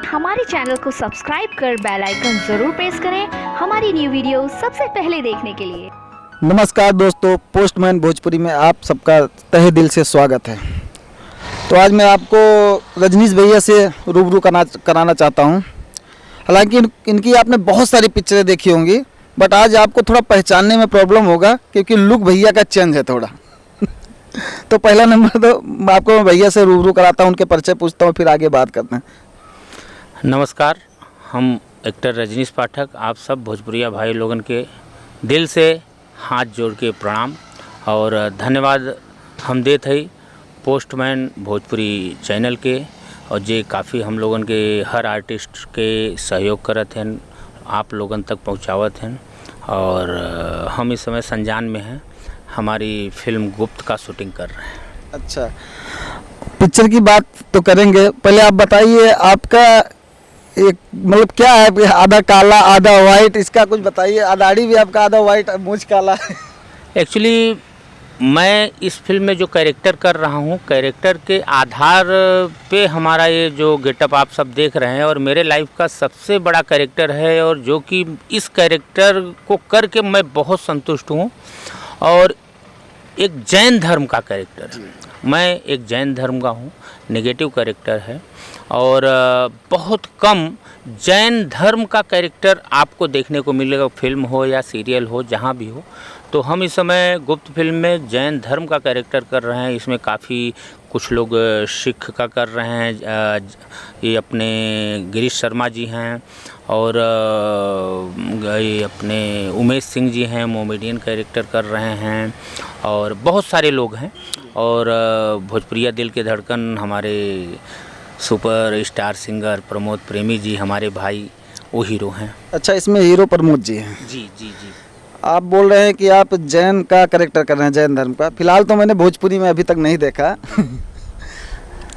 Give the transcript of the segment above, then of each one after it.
हमारे चैनल को सब्सक्राइब कर बेल आइकन जरूर प्रेस करें हमारी न्यू वीडियो सबसे पहले देखने के लिए। नमस्कार दोस्तों, पोस्टमैन भोजपुरी में आप सबका तहे दिल से स्वागत है। तो आज मैं आपको रजनीश भैया से रूबरू कराना चाहता हूं। हालांकि इनकी आपने बहुत सारी पिक्चरें देखी होंगी, बट आज आपको थोड़ा पहचानने में प्रॉब्लम होगा क्योंकि लुक भैया का चेंज है थोड़ा। तो पहला नंबर तो मैं आपको भैया से रूबरू कराता हूं, उनके परिचय पूछता हूं, फिर आगे बात करते हैं। नमस्कार, हम एक्टर रजनीश पाठक आप सब भोजपुरिया भाई लोगन के दिल से हाथ जोड़ के प्रणाम और धन्यवाद हम देते हैं पोस्टमैन भोजपुरी चैनल के, और जे काफ़ी हम लोगन के हर आर्टिस्ट के सहयोग करत हैं, आप लोगन तक पहुंचावत हैं। और हम इस समय संजान में हैं, हमारी फिल्म गुप्त का शूटिंग कर रहे हैं। अच्छा, पिक्चर की बात तो करेंगे, पहले आप बताइए आपका एक मतलब क्या है, आधा काला आधा वाइट, इसका कुछ बताइए। दाढ़ी भी आपका आधा वाइट, मूंछ काला है। एक्चुअली मैं इस फिल्म में जो कैरेक्टर कर रहा हूँ, कैरेक्टर के आधार पे हमारा ये जो गेटअप आप सब देख रहे हैं, और मेरे लाइफ का सबसे बड़ा कैरेक्टर है, और जो कि इस कैरेक्टर को करके मैं बहुत संतुष्ट हूँ। और एक जैन धर्म का कैरेक्टर है, मैं एक जैन धर्म का हूँ, नेगेटिव कैरेक्टर है, और बहुत कम जैन धर्म का कैरेक्टर आपको देखने को मिलेगा, फिल्म हो या सीरियल हो, जहाँ भी हो। तो हम इस समय गुप्त फिल्म में जैन धर्म का कैरेक्टर कर रहे हैं। इसमें काफ़ी कुछ लोग सिख का कर रहे हैं, ये अपने गिरीश शर्मा जी हैं, और ये अपने उमेश सिंह जी हैं, मोमेडियन कैरेक्टर कर रहे हैं, और बहुत सारे लोग हैं। और भोजपुरिया दिल के धड़कन हमारे सुपर स्टार सिंगर प्रमोद प्रेमी जी, हमारे भाई, वो हीरो हैं। अच्छा, इसमें हीरो प्रमोद जी हैं। जी जी जी। आप बोल रहे हैं कि आप जैन का कैरेक्टर कर रहे हैं, जैन धर्म का। फिलहाल तो मैंने भोजपुरी में अभी तक नहीं देखा।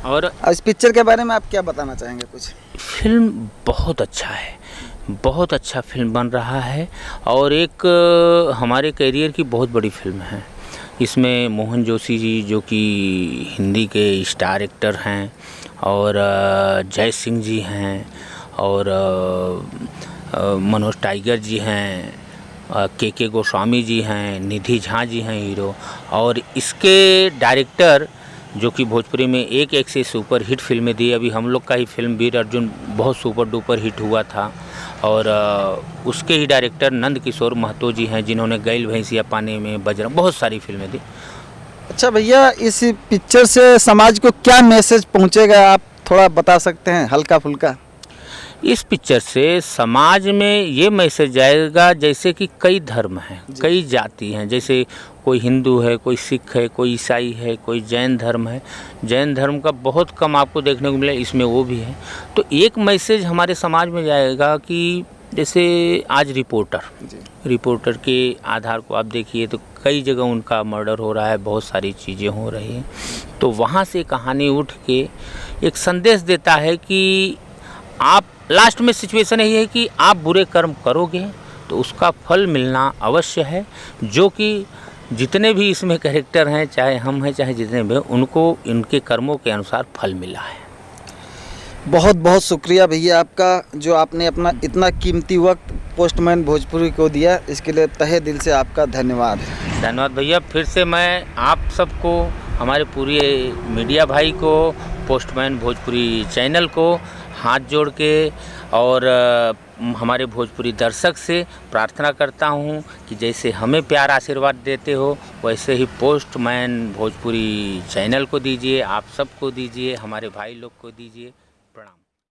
और इस पिक्चर के बारे में आप क्या बताना चाहेंगे कुछ? फिल्म बहुत अच्छा है, बहुत अच्छा फिल्म बन रहा है, और एक हमारे करियर की बहुत बड़ी फिल्म है। इसमें मोहन जोशी जी जो कि हिंदी के स्टार एक्टर हैं, और जय सिंह जी हैं, और मनोज टाइगर जी हैं, के गोस्वामी जी हैं, निधि झा जी हैं हीरो, और इसके डायरेक्टर जो कि भोजपुरी में एक से सुपर हिट फिल्में दी। अभी हम लोग का ही फिल्म वीर अर्जुन बहुत सुपर डुपर हिट हुआ था, और उसके ही डायरेक्टर नंद किशोर महतो जी हैं, जिन्होंने गैल भैंसिया पानी में, बजरंग, बहुत सारी फिल्में दी। अच्छा भैया, इस पिक्चर से समाज को क्या मैसेज पहुंचेगा, आप थोड़ा बता सकते हैं हल्का फुल्का? इस पिक्चर से समाज में ये मैसेज जाएगा, जैसे कि कई धर्म हैं, कई जाति हैं, जैसे कोई हिंदू है, कोई सिख है, कोई ईसाई है, कोई जैन धर्म है। जैन धर्म का बहुत कम आपको देखने को मिला, इसमें वो भी है। तो एक मैसेज हमारे समाज में जाएगा कि जैसे आज रिपोर्टर के आधार को आप देखिए तो कई जगह उनका मर्डर हो रहा है, बहुत सारी चीज़ें हो रही हैं। तो वहाँ से कहानी उठ के एक संदेश देता है कि आप लास्ट में सिचुएशन यही है कि आप बुरे कर्म करोगे तो उसका फल मिलना अवश्य है, जो कि जितने भी इसमें कैरेक्टर हैं, चाहे हम हैं चाहे जितने भी, उनको इनके कर्मों के अनुसार फल मिला है। बहुत बहुत शुक्रिया भैया आपका, जो आपने अपना इतना कीमती वक्त पोस्टमैन भोजपुरी को दिया, इसके लिए तहे दिल से आपका धन्यवाद। धन्यवाद भैया। फिर से मैं आप सबको, हमारे पूरे मीडिया भाई को, पोस्टमैन भोजपुरी चैनल को हाथ जोड़ के, और हमारे भोजपुरी दर्शक से प्रार्थना करता हूं कि जैसे हमें प्यार आशीर्वाद देते हो, वैसे ही पोस्टमैन भोजपुरी चैनल को दीजिए, आप सबको दीजिए, हमारे भाई लोग को दीजिए। प्रणाम।